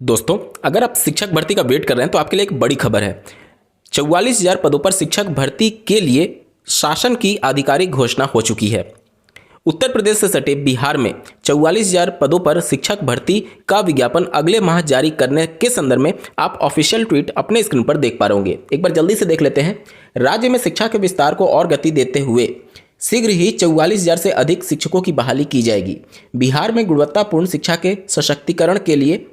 दोस्तों, अगर आप शिक्षक भर्ती का वेट कर रहे हैं तो आपके लिए एक बड़ी खबर है। 44,000 पदों पर शिक्षक भर्ती के लिए शासन की आधिकारिक घोषणा हो चुकी है। उत्तर प्रदेश से सटे बिहार में 44,000 पदों पर शिक्षक भर्ती का विज्ञापन अगले माह जारी करने के संदर्भ में आप ऑफिशियल ट्वीट अपने स्क्रीन पर देख पा रहे होंगे। एक बार जल्दी से देख लेते हैं। राज्य में शिक्षा के विस्तार को और गति देते हुए शीघ्र ही 44,000 से अधिक शिक्षकों की बहाली की जाएगी। बिहार में गुणवत्तापूर्ण शिक्षा के सशक्तिकरण के लिए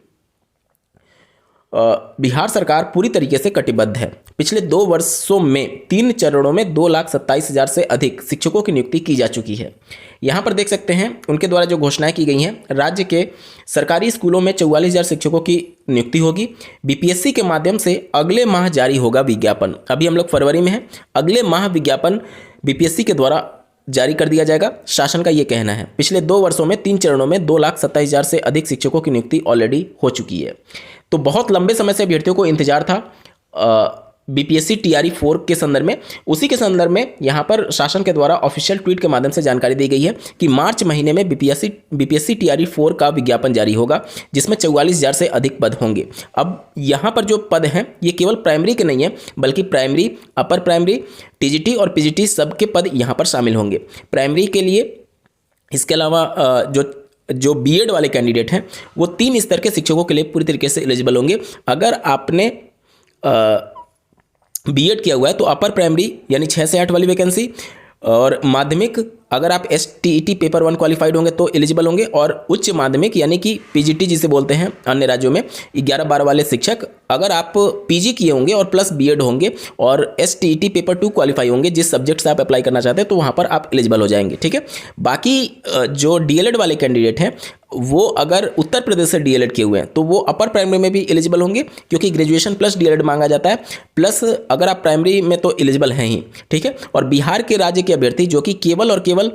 बिहार सरकार पूरी तरीके से कटिबद्ध है। पिछले 2 वर्षों में 3 चरणों में 2,27,000 से अधिक शिक्षकों की नियुक्ति की जा चुकी है। यहाँ पर देख सकते हैं उनके द्वारा जो घोषणाएं की गई हैं। राज्य के सरकारी स्कूलों में 44,000 शिक्षकों की नियुक्ति होगी। बीपीएससी के माध्यम से अगले माह जारी होगा विज्ञापन। अभी हम लोग फरवरी में हैं, अगले माह विज्ञापन बीपीएससी के द्वारा जारी कर दिया जाएगा, शासन का ये कहना है। पिछले 2 वर्षों में 3 चरणों में 2,27,000 से अधिक शिक्षकों की नियुक्ति ऑलरेडी हो चुकी है। तो बहुत लंबे समय से अभ्यर्थियों को इंतजार था बीपीएससी टीआरई 4 के संदर्भ में। उसी के संदर्भ में यहाँ पर शासन के द्वारा ऑफिशियल ट्वीट के माध्यम से जानकारी दी गई है कि मार्च महीने में बीपीएससी टीआरई 4 का विज्ञापन जारी होगा, जिसमें 44,000 से अधिक पद होंगे। अब यहाँ पर जो पद हैं ये केवल प्राइमरी के नहीं है, बल्कि प्राइमरी, अपर प्राइमरी, टीजीटी और पीजीटी सबके पद यहाँ पर शामिल होंगे। प्राइमरी के लिए इसके अलावा जो बीएड वाले कैंडिडेट हैं वो 3 स्तर के शिक्षकों के लिए पूरी तरीके से एलिजिबल होंगे। अगर आपने बीएड किया हुआ है तो अपर प्राइमरी यानी 6 से 8 वाली वैकेंसी, और माध्यमिक अगर आप एसटीईटी पेपर 1 क्वालिफाइड होंगे तो एलिजिबल होंगे, और उच्च माध्यमिक यानी कि पीजीटी जिसे बोलते हैं अन्य राज्यों में 11-12 वाले शिक्षक, अगर आप पीजी किए होंगे और प्लस बीएड होंगे और एसटीईटी पेपर 2 क्वालिफाई होंगे जिस सब्जेक्ट से आप अप्लाई करना चाहते हैं तो वहाँ पर आप एलिजिबल हो जाएंगे। ठीक है। बाकी जो डीएलएड वाले कैंडिडेट हैं वो अगर उत्तर प्रदेश से डीएलएड किए हुए हैं तो वो अपर प्राइमरी में भी एलिजिबल होंगे, क्योंकि ग्रेजुएशन प्लस डीएलएड मांगा जाता है। प्लस अगर आप प्राइमरी में तो एलिजिबल हैं ही। ठीक है। और बिहार के राज्य के अभ्यर्थी जो कि केवल और केवल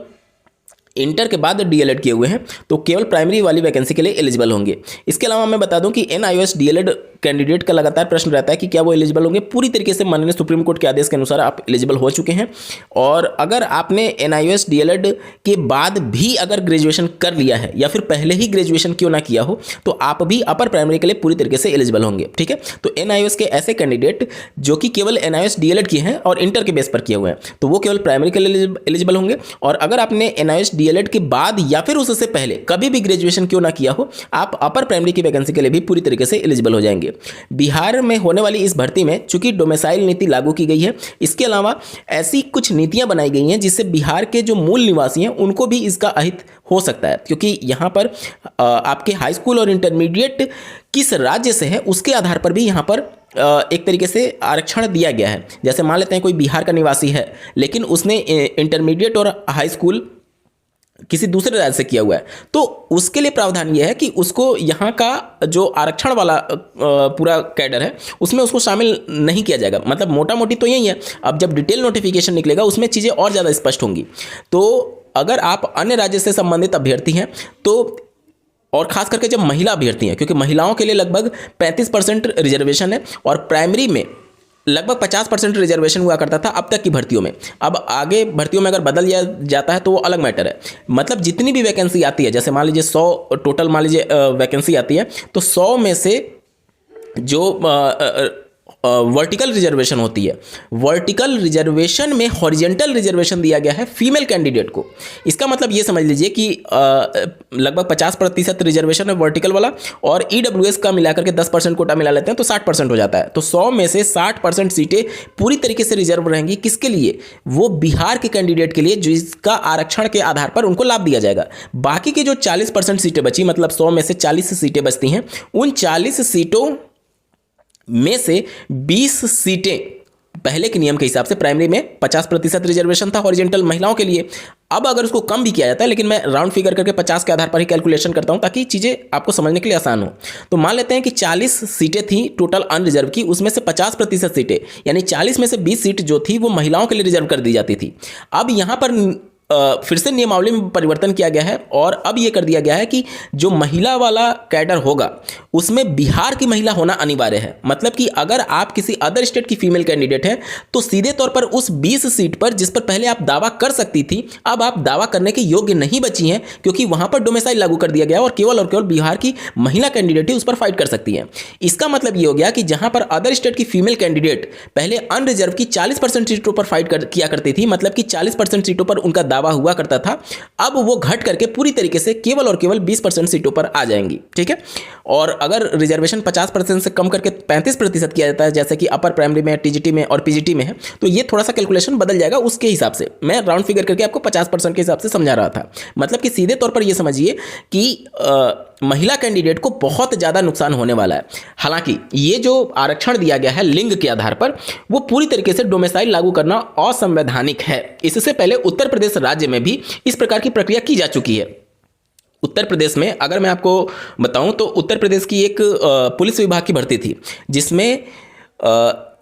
इंटर के बाद डीएलएड किए हुए हैं तो केवल प्राइमरी वाली वैकेंसी के लिए एलिजिबल होंगे। इसके अलावा मैं बता दूं कि एनआईओएस डीएलएड कैंडिडेट का लगातार प्रश्न रहता है कि क्या वो एलिजिबल होंगे। पूरी तरीके से माननीय सुप्रीम कोर्ट के आदेश के अनुसार आप एलिजिबल हो चुके हैं। और अगर आपने एनआईओएस डीएलएड के बाद भी अगर ग्रेजुएशन कर लिया है या फिर पहले ही ग्रेजुएशन क्यों ना किया हो तो आप भी अपर प्राइमरी के लिए पूरी तरीके से एलिजिबल होंगे। ठीक है। तो एनआईओएस के ऐसे कैंडिडेट जो कि केवल एनआईओएस डीएलएड किए हैं और इंटर के बेस पर किए हुए हैं तो वो केवल प्राइमरी के लिए एलिजिबल होंगे। और अगर आपने एनआईओएस डीएलएड के बाद या फिर उससे पहले कभी भी ग्रेजुएशन क्यों ना किया हो, आप अपर प्राइमरी की वैकेंसी के लिए भी पूरी तरीके से एलिजिबल हो जाएंगे। बिहार में होने वाली इस भर्ती में चूंकि डोमिसाइल नीति लागू की गई है, इसके अलावा ऐसी कुछ नीतियां बनाई गई हैं जिससे बिहार के जो मूल निवासी हैं उनको भी इसका अहित हो सकता है, क्योंकि यहाँ पर आपके हाई स्कूल और इंटरमीडिएट किस राज्य से है उसके आधार पर भी यहाँ पर एक तरीके से आरक्षण दिया गया है। जैसे मान लेते हैं कोई बिहार का निवासी है लेकिन उसने इंटरमीडिएट और हाई स्कूल किसी दूसरे राज्य से किया हुआ है तो उसके लिए प्रावधान यह है कि उसको यहाँ का जो आरक्षण वाला पूरा कैडर है उसमें उसको शामिल नहीं किया जाएगा। मतलब मोटा मोटी तो यही है। अब जब डिटेल नोटिफिकेशन निकलेगा उसमें चीज़ें और ज़्यादा स्पष्ट होंगी। तो अगर आप अन्य राज्य से संबंधित अभ्यर्थी हैं तो, और खास करके जब महिला अभ्यर्थी हैं, क्योंकि महिलाओं के लिए लगभग 35% रिजर्वेशन है और प्राइमरी में लगभग 50% रिजर्वेशन हुआ करता था अब तक की भर्तियों में। अब आगे भर्तियों में अगर बदल दिया जाता है तो वो अलग मैटर है। मतलब जितनी भी वैकेंसी आती है, जैसे मान लीजिए 100 टोटल मान लीजिए वैकेंसी आती है तो 100 में से जो वर्टिकल रिजर्वेशन होती है, वर्टिकल रिजर्वेशन में हॉरिजेंटल रिजर्वेशन दिया गया है फीमेल कैंडिडेट को। इसका मतलब ये समझ लीजिए कि लगभग 50% रिजर्वेशन है वर्टिकल वाला, और ईडब्ल्यूएस का मिलाकर के 10% कोटा मिला लेते हैं तो 60% हो जाता है। तो 100 में से 60% सीटें पूरी तरीके से रिजर्व रहेंगी। किसके लिए? वो बिहार के कैंडिडेट के लिए जिसका आरक्षण के आधार पर उनको लाभ दिया जाएगा। बाकी की जो 40% सीटें बची, मतलब 100 में से 40 सीटें बचती हैं, उन 40 सीटों में से 20 सीटें पहले के नियम के हिसाब से प्राइमरी में 50% रिजर्वेशन था हॉरिजेंटल महिलाओं के लिए। अब अगर उसको कम भी किया जाता है, लेकिन मैं राउंड फिगर करके 50 के आधार पर ही कैलकुलेशन करता हूं ताकि चीज़ें आपको समझने के लिए आसान हो। तो मान लेते हैं कि 40 सीटें थी टोटल अनरिजर्व की, उसमें से 50% सीटें यानी 40 में से 20 सीट जो थी वो महिलाओं के लिए रिजर्व कर दी जाती थी। अब यहाँ पर फिर से नियमावली में परिवर्तन किया गया है और अब ये कर दिया गया है कि जो महिला वाला कैडर होगा उसमें बिहार की महिला होना अनिवार्य है। मतलब कि अगर आप किसी अदर स्टेट की फीमेल कैंडिडेट हैं तो सीधे तौर पर उस 20 सीट पर जिस पर पहले आप दावा कर सकती थी, अब आप दावा करने के योग्य नहीं बची हैं, क्योंकि वहां पर डोमिसाइल लागू कर दिया गया और केवल बिहार की महिला कैंडिडेट ही उस पर फाइट कर सकती है। इसका मतलब ये हो गया कि जहां पर अदर स्टेट की फीमेल कैंडिडेट पहले अनरिजर्व की 40% सीटों पर फाइट किया करती थी, मतलब कि 40% सीटों पर उनका दावा हुआ करता था, अब वो घट करके पूरी तरीके से केवल 20% सीटों पर आ जाएंगी। ठीक है, और अगर रिजर्वेशन 50% से कम करके 35% किया जाता है, जैसे कि अपर प्राइमरी में, टीजीटी में और पीजीटी में है, तो ये थोड़ा सा कैलकुलेशन बदल जाएगा। उसके हिसाब से मैं राउंड फिगर करके आपको 50% के हिसाब से समझा रहा था। मतलब कि सीधे तौर पर यह समझिए कि महिला कैंडिडेट को बहुत ज़्यादा नुकसान होने वाला है। हालांकि ये जो आरक्षण दिया गया है लिंग के आधार पर, वो पूरी तरीके से डोमिसाइल लागू करना असंवैधानिक है। इससे पहले उत्तर प्रदेश राज्य में भी इस प्रकार की प्रक्रिया की जा चुकी है। उत्तर प्रदेश में अगर मैं आपको बताऊं तो उत्तर प्रदेश की एक पुलिस विभाग की भर्ती थी, जिसमें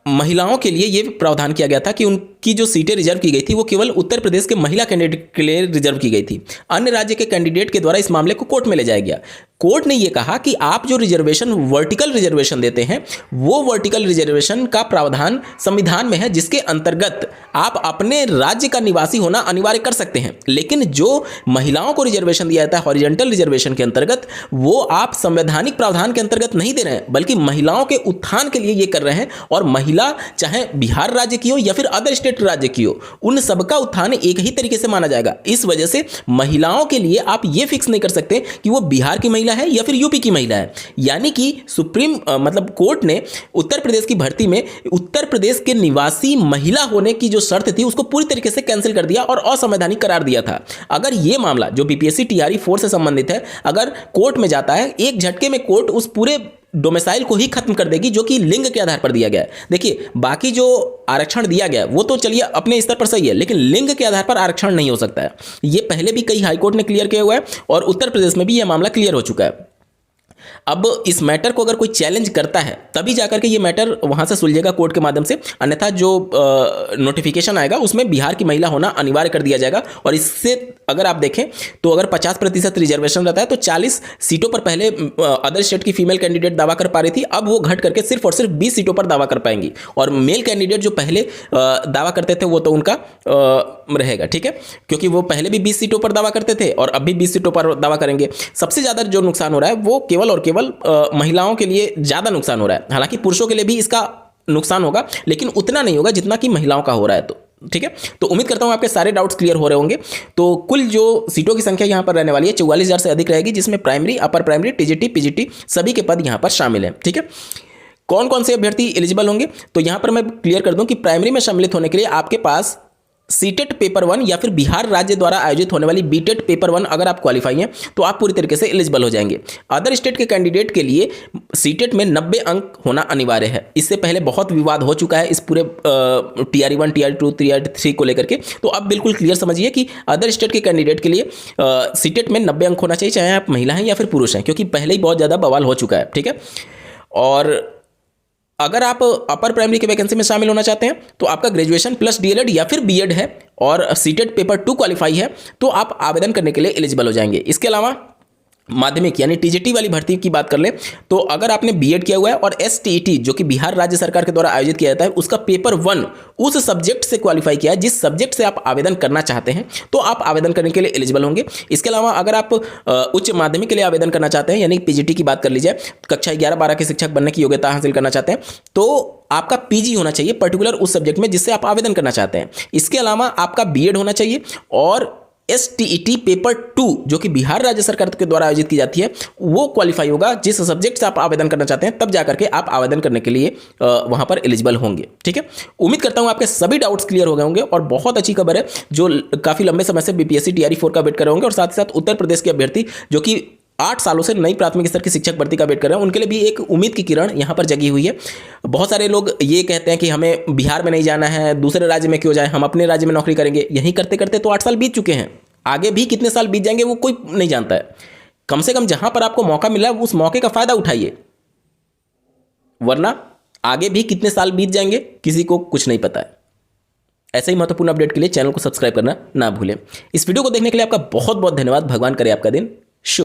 महिलाओं के लिए ये प्रावधान किया गया था कि उनकी जो सीटें रिजर्व की गई थी वो केवल उत्तर प्रदेश के महिला कैंडिडेट के लिए रिजर्व की गई थी। अन्य राज्य के कैंडिडेट के द्वारा इस मामले को कोर्ट में ले जाया गया। कोर्ट ने यह कहा कि आप जो रिजर्वेशन वर्टिकल रिजर्वेशन देते हैं वो वर्टिकल रिजर्वेशन का प्रावधान संविधान में है, जिसके अंतर्गत आप अपने राज्य का निवासी होना अनिवार्य कर सकते हैं। लेकिन जो महिलाओं को रिजर्वेशन दिया जाता है हॉरिजॉन्टल रिजर्वेशन के अंतर्गत, वो आप संवैधानिक प्रावधान के अंतर्गत नहीं दे रहे हैं, बल्कि महिलाओं के उत्थान के लिए ये कर रहे हैं। और महिला चाहे बिहार राज्य की हो या फिर अदर स्टेट राज्य की हो, उन सबका उत्थान एक ही तरीके से माना जाएगा। इस वजह से महिलाओं के लिए आप ये फिक्स नहीं कर सकते कि वो बिहार की महिला है या फिर यूपी की महिला है। यानी कि सुप्रीम मतलब कोर्ट ने उत्तर प्रदेश की भर्ती में उत्तर प्रदेश के निवासी महिला होने की जो शर्त थी उसको पूरी तरीके से कैंसिल कर दिया और असंवैधानिक करार दिया था। अगर यह मामला जो बीपीएससी टीआरई 4 से संबंधित है अगर कोर्ट में जाता है, एक झटके में कोर्ट उस पूरे डोमिसाइल को ही खत्म कर देगी जो कि लिंग के आधार पर दिया गया है। देखिए, बाकी जो आरक्षण दिया गया है वो तो चलिए अपने स्तर पर सही है, लेकिन लिंग के आधार पर आरक्षण नहीं हो सकता है। ये पहले भी कई हाईकोर्ट ने क्लियर किया हुआ है और उत्तर प्रदेश में भी यह मामला क्लियर हो चुका है। अब इस मैटर को अगर कोई चैलेंज करता है तभी जाकर के ये मैटर वहां से सुलझेगा कोर्ट के माध्यम से, अन्यथा जो नोटिफिकेशन आएगा उसमें बिहार की महिला होना अनिवार्य कर दिया जाएगा। और इससे अगर आप देखें तो अगर 50% रिजर्वेशन रहता है तो 40 सीटों पर पहले अदर स्टेट की फीमेल कैंडिडेट दावा कर पा रही थी, अब वो घट करके सिर्फ और सिर्फ 20 सीटों पर दावा कर पाएंगी। और मेल कैंडिडेट जो पहले दावा करते थे वो तो उनका रहेगा। ठीक है, क्योंकि वो पहले भी 20 सीटों पर दावा करते थे और अब भी 20 सीटों पर दावा करेंगे। सबसे ज़्यादा जो नुकसान हो रहा है वो केवल महिलाओं के लिए ज़्यादा नुकसान हो रहा है। हालांकि पुरुषों के लिए भी इसका नुकसान होगा, लेकिन उतना नहीं होगा जितना कि महिलाओं का हो रहा है। तो ठीक है, तो उम्मीद करता हूं आपके सारे डाउट्स क्लियर हो रहे होंगे। तो कुल जो सीटों की संख्या यहां पर रहने वाली है 44,000 से अधिक रहेगी, जिसमें primary, upper primary, TGT, PGT सभी के पद यहां पर शामिल हैं। ठीक है, कौन कौन से अभ्यर्थी एलिजिबल होंगे तो यहां पर मैं क्लियर कर दूं कि प्राइमरी में सम्मिलित होने के लिए आपके पास सीटेट पेपर 1 या फिर बिहार राज्य द्वारा आयोजित होने वाली बीटेट पेपर 1 अगर आप क्वालिफाई हैं तो आप पूरी तरीके से एलिजिबल हो जाएंगे। अदर स्टेट के कैंडिडेट के लिए सीटेट में 90 अंक होना अनिवार्य है। इससे पहले बहुत विवाद हो चुका है इस पूरे टीआरई 1, टीआरई 2, टीआरई 3 को लेकर के। तो अब बिल्कुल क्लियर समझिए कि अदर स्टेट के कैंडिडेट के लिए सीटेट में 90 अंक होना चाहिए, चाहे आप महिला हैं या फिर पुरुष हैं, क्योंकि पहले ही बहुत ज़्यादा बवाल हो चुका है। ठीक है, और अगर आप अपर प्राइमरी के वैकेंसी में शामिल होना चाहते हैं तो आपका ग्रेजुएशन प्लस डीएलएड या फिर बीएड है और सीटेट पेपर 2 क्वालिफाई है तो आप आवेदन करने के लिए एलिजिबल हो जाएंगे। इसके अलावा माध्यमिक यानी टीजीटी वाली भर्ती की बात कर लें तो अगर आपने बीएड किया हुआ है और एसटीईटी जो कि बिहार राज्य सरकार के द्वारा आयोजित किया जाता है उसका पेपर 1 उस सब्जेक्ट से क्वालिफाई किया है जिस सब्जेक्ट से आप आवेदन करना चाहते हैं तो आप आवेदन करने के लिए एलिजिबल होंगे। इसके अलावा अगर आप उच्च माध्यमिक के लिए आवेदन करना चाहते हैं यानी पीजीटी की बात कर लीजिए, कक्षा 11-12 के शिक्षक बनने की योग्यता हासिल करना चाहते हैं तो आपका पीजी होना चाहिए पर्टिकुलर उस सब्जेक्ट में जिससे आप आवेदन करना चाहते हैं। इसके अलावा आपका बीएड होना चाहिए और एसटीईटी पेपर 2 जो कि बिहार राज्य सरकार के द्वारा आयोजित की जाती है वो क्वालिफाई होगा जिस सब्जेक्ट से आप आवेदन करना चाहते हैं, तब जाकर के आप आवेदन करने के लिए वहां पर एलिजिबल होंगे। ठीक है, उम्मीद करता हूं आपके सभी डाउट्स क्लियर हो गए होंगे और बहुत अच्छी खबर है जो काफी लंबे समय से बीपीएससी टीआरई 4 का वेट कर रहे होंगे और साथ ही साथ उत्तर प्रदेश के अभ्यर्थी जो कि 8 सालों से नई प्राथमिक स्तर की शिक्षक भर्ती का वेट कर रहे हैं उनके लिए भी एक उम्मीद की किरण यहां पर जगी हुई है। बहुत सारे लोग ये कहते हैं कि हमें बिहार में नहीं जाना है, दूसरे राज्य में क्यों जाए, हम अपने राज्य में नौकरी करेंगे। यही करते करते तो 8 साल बीत चुके हैं, आगे भी कितने साल बीत जाएंगे वो कोई नहीं जानता है। कम से कम जहां पर आपको मौका मिला उस मौके का फायदा उठाइए, वरना आगे भी कितने साल बीत जाएंगे किसी को कुछ नहीं पता है। ऐसे ही महत्वपूर्ण अपडेट के लिए चैनल को सब्सक्राइब करना ना भूलें। इस वीडियो को देखने के लिए आपका बहुत बहुत धन्यवाद। भगवान करे आपका दिन